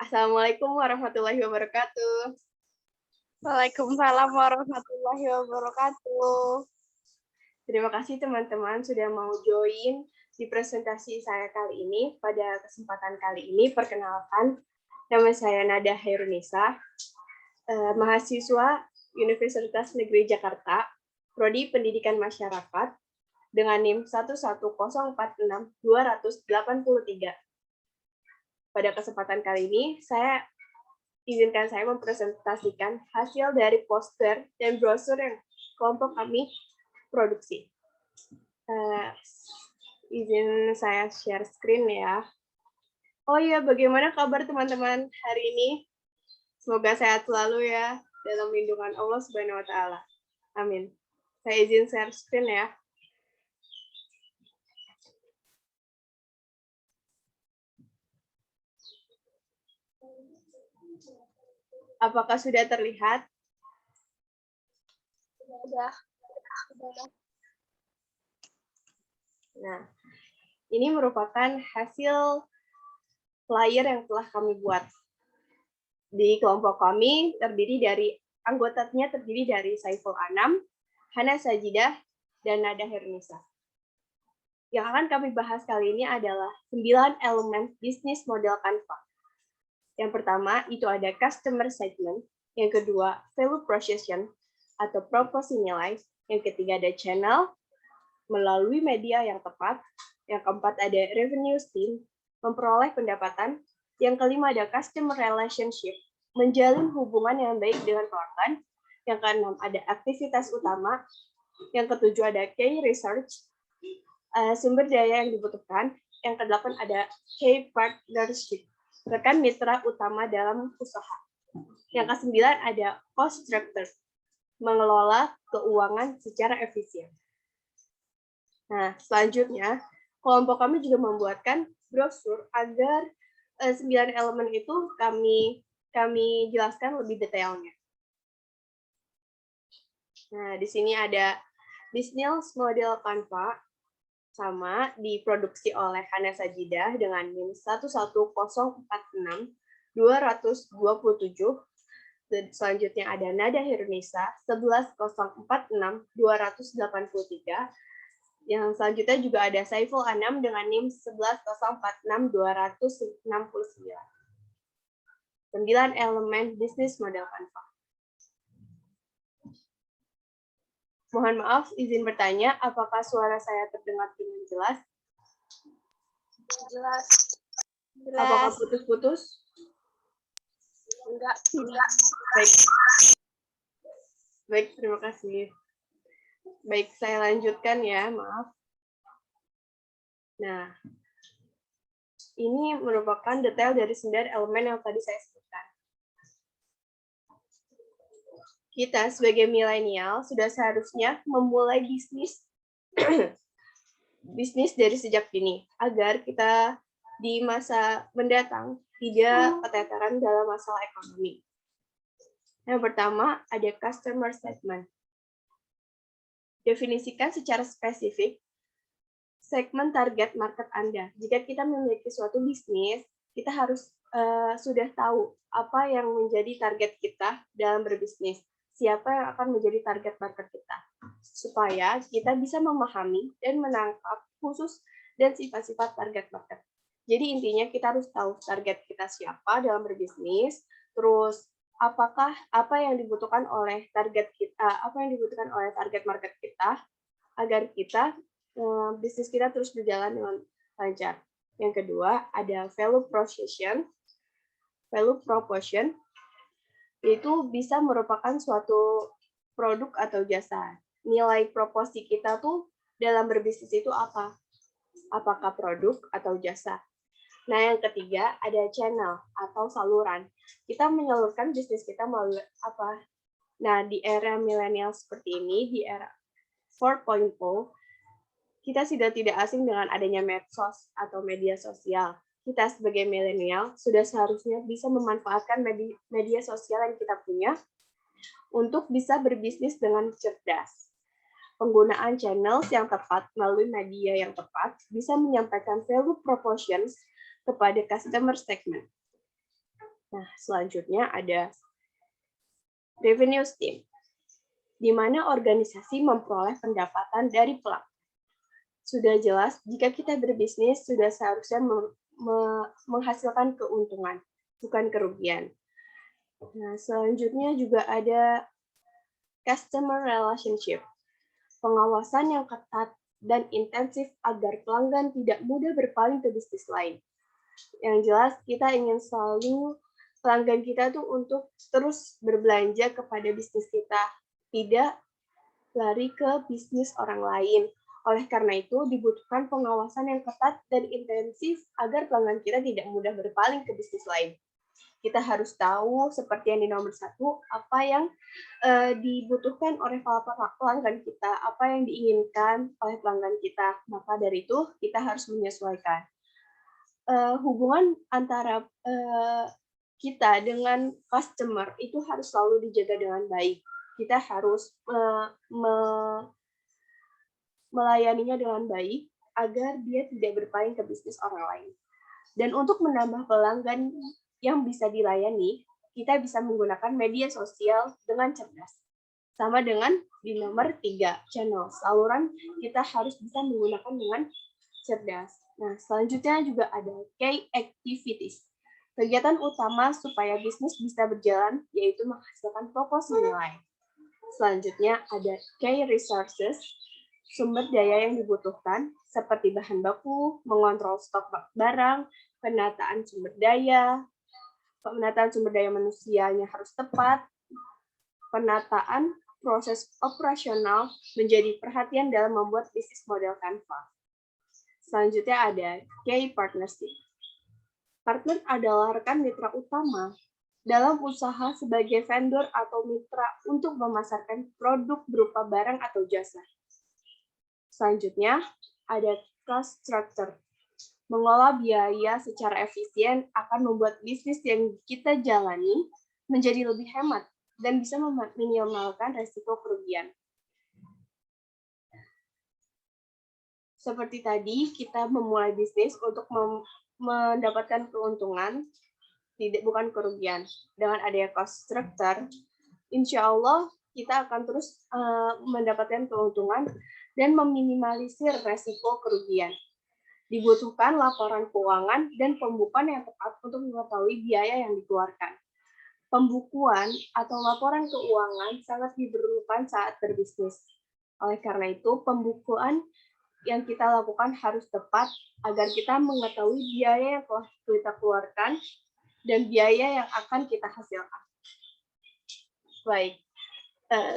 Assalamualaikum warahmatullahi wabarakatuh. Waalaikumsalam warahmatullahi wabarakatuh. Terima kasih teman-teman sudah mau join di presentasi saya kali ini. Pada kesempatan kali ini, perkenalkan, nama saya Nada Hairunisa, mahasiswa Universitas Negeri Jakarta, Prodi Pendidikan Masyarakat, dengan NIM 11046-283. Pada kesempatan kali ini, izinkan saya mempresentasikan hasil dari poster dan brosur yang kelompok kami produksi. Izin saya share screen ya. Oh iya, bagaimana kabar teman-teman hari ini? Semoga sehat selalu ya, dalam lindungan Allah Subhanahu wa Ta'ala. Amin. Saya izin share screen ya. Apakah sudah terlihat? Sudah. Nah, ini merupakan hasil flyer yang telah kami buat. Di kelompok kami anggotanya terdiri dari Saiful Anam, Hana Sajidah, dan Nada Hairunisa. Yang akan kami bahas kali ini adalah 9 elemen bisnis model Canva. Yang pertama itu ada customer segment, yang kedua value proposition atau proporsi nilai, yang ketiga ada channel melalui media yang tepat, yang keempat ada revenue stream, memperoleh pendapatan, yang kelima ada customer relationship, menjalin hubungan yang baik dengan pelanggan, yang keenam ada aktivitas utama, yang ketujuh ada key research, sumber daya yang dibutuhkan, yang kedelapan ada key partnership, rekan mitra utama dalam usaha. Yang kesembilan ada cost structure, mengelola keuangan secara efisien. Nah, selanjutnya, kelompok kami juga membuatkan brosur agar 9 elemen itu kami jelaskan lebih detailnya. Nah, di sini ada business model Canva, sama diproduksi oleh Hana Sajidah dengan NIM 11046-227. Selanjutnya ada Nada Hairunisa 11046283. Yang selanjutnya juga ada Saiful Anam dengan NIM 11046-269. 9 elemen bisnis model Canva. Mohon maaf, izin bertanya, apakah suara saya terdengar dengan jelas? Jelas. Apakah putus-putus? Enggak. Baik, terima kasih. Baik, saya lanjutkan ya, maaf. Nah, ini merupakan detail dari 9 elemen yang tadi saya sebutkan. Kita sebagai milenial sudah seharusnya memulai bisnis dari sejak dini, agar kita di masa mendatang tidak keteteran dalam masalah ekonomi. Yang pertama, ada customer segment. Definisikan secara spesifik segmen target market Anda. Jika kita memiliki suatu bisnis, kita harus sudah tahu apa yang menjadi target kita dalam berbisnis. Siapa yang akan menjadi target market kita. Supaya kita bisa memahami dan menangkap khusus dan sifat-sifat target market. Jadi intinya kita harus tahu target kita siapa dalam berbisnis, terus apa yang dibutuhkan oleh target market kita, agar bisnis kita terus berjalan dengan lancar. Yang kedua ada value proposition. Value proposition itu bisa merupakan suatu produk atau jasa. Nilai proporsi kita tuh dalam berbisnis itu apa? Apakah produk atau jasa? Nah, yang ketiga ada channel atau saluran. Kita menyalurkan bisnis kita melalui apa? Nah, di era milenial seperti ini, di era 4.0, kita sudah tidak asing dengan adanya medsos atau media sosial. Kita sebagai milenial sudah seharusnya bisa memanfaatkan media sosial yang kita punya untuk bisa berbisnis dengan cerdas. Penggunaan channels yang tepat melalui media yang tepat bisa menyampaikan value propositions kepada customer segment. Nah, selanjutnya ada revenue stream, di mana organisasi memperoleh pendapatan dari pelanggan. Sudah jelas, jika kita berbisnis, sudah seharusnya menghasilkan keuntungan, bukan kerugian. Nah, selanjutnya juga ada customer relationship, pengawasan yang ketat dan intensif agar pelanggan tidak mudah berpaling ke bisnis lain. Yang jelas, kita ingin selalu pelanggan kita tuh untuk terus berbelanja kepada bisnis kita, tidak lari ke bisnis orang lain. Oleh karena itu, dibutuhkan pengawasan yang ketat dan intensif agar pelanggan kita tidak mudah berpaling ke bisnis lain. Kita harus tahu, seperti yang di nomor 1, apa yang dibutuhkan oleh pelanggan kita, apa yang diinginkan oleh pelanggan kita. Maka dari itu, kita harus menyesuaikan. Hubungan antara kita dengan customer itu harus selalu dijaga dengan baik. Kita harus melayaninya dengan baik agar dia tidak berpaling ke bisnis orang lain. Dan untuk menambah pelanggan yang bisa dilayani, kita bisa menggunakan media sosial dengan cerdas. Sama dengan di nomor 3, channel. Saluran kita harus bisa menggunakan dengan cerdas. Nah, selanjutnya juga ada key activities. Kegiatan utama supaya bisnis bisa berjalan yaitu menghasilkan proporsi nilai. Selanjutnya ada key resources, sumber daya yang dibutuhkan seperti bahan baku, mengontrol stok barang, penataan sumber daya manusianya harus tepat, penataan proses operasional menjadi perhatian dalam membuat bisnis model Canva. Selanjutnya ada key partnership. Partner adalah rekan mitra utama dalam usaha sebagai vendor atau mitra untuk memasarkan produk berupa barang atau jasa. Selanjutnya, ada cost structure. Mengolah biaya secara efisien akan membuat bisnis yang kita jalani menjadi lebih hemat dan bisa meminimalkan risiko kerugian. Seperti tadi, kita memulai bisnis untuk mendapatkan keuntungan, bukan kerugian. Dengan adanya cost structure, insya Allah kita akan terus mendapatkan keuntungan dan meminimalisir resiko kerugian. Dibutuhkan laporan keuangan dan pembukuan yang tepat untuk mengetahui biaya yang dikeluarkan. Pembukuan atau laporan keuangan sangat diperlukan saat berbisnis. Oleh karena itu, pembukuan yang kita lakukan harus tepat agar kita mengetahui biaya yang telah kita keluarkan dan biaya yang akan kita hasilkan. Baik,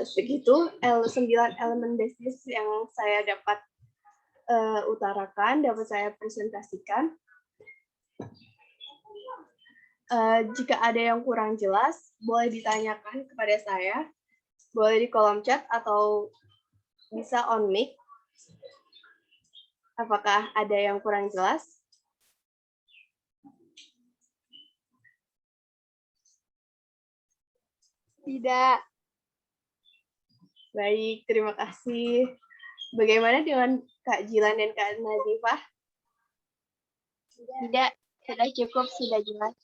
segitu 9 elemen bisnis yang saya dapat utarakan, dapat saya presentasikan. Jika ada yang kurang jelas, boleh ditanyakan kepada saya, boleh di kolom chat atau bisa on mic. Apakah ada yang kurang jelas? Tidak. Baik, terima kasih. Bagaimana dengan Kak Jilan dan Kak Nazifah? Tidak, sudah cukup, sudah jelas.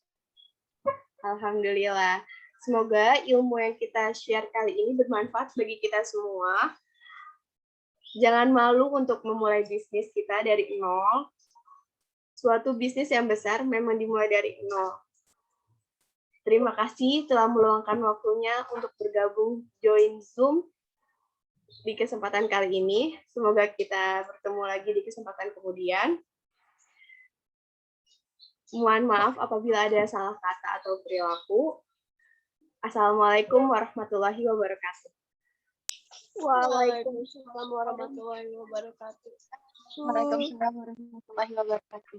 Alhamdulillah. Semoga ilmu yang kita share kali ini bermanfaat bagi kita semua. Jangan malu untuk memulai bisnis kita dari nol. Suatu bisnis yang besar memang dimulai dari nol. Terima kasih telah meluangkan waktunya untuk bergabung join Zoom di kesempatan kali ini. Semoga kita bertemu lagi di kesempatan kemudian. Mohon maaf apabila ada salah kata atau perilaku. Assalamualaikum warahmatullahi wabarakatuh. Waalaikumsalam warahmatullahi wabarakatuh. Waalaikumsalam warahmatullahi wabarakatuh.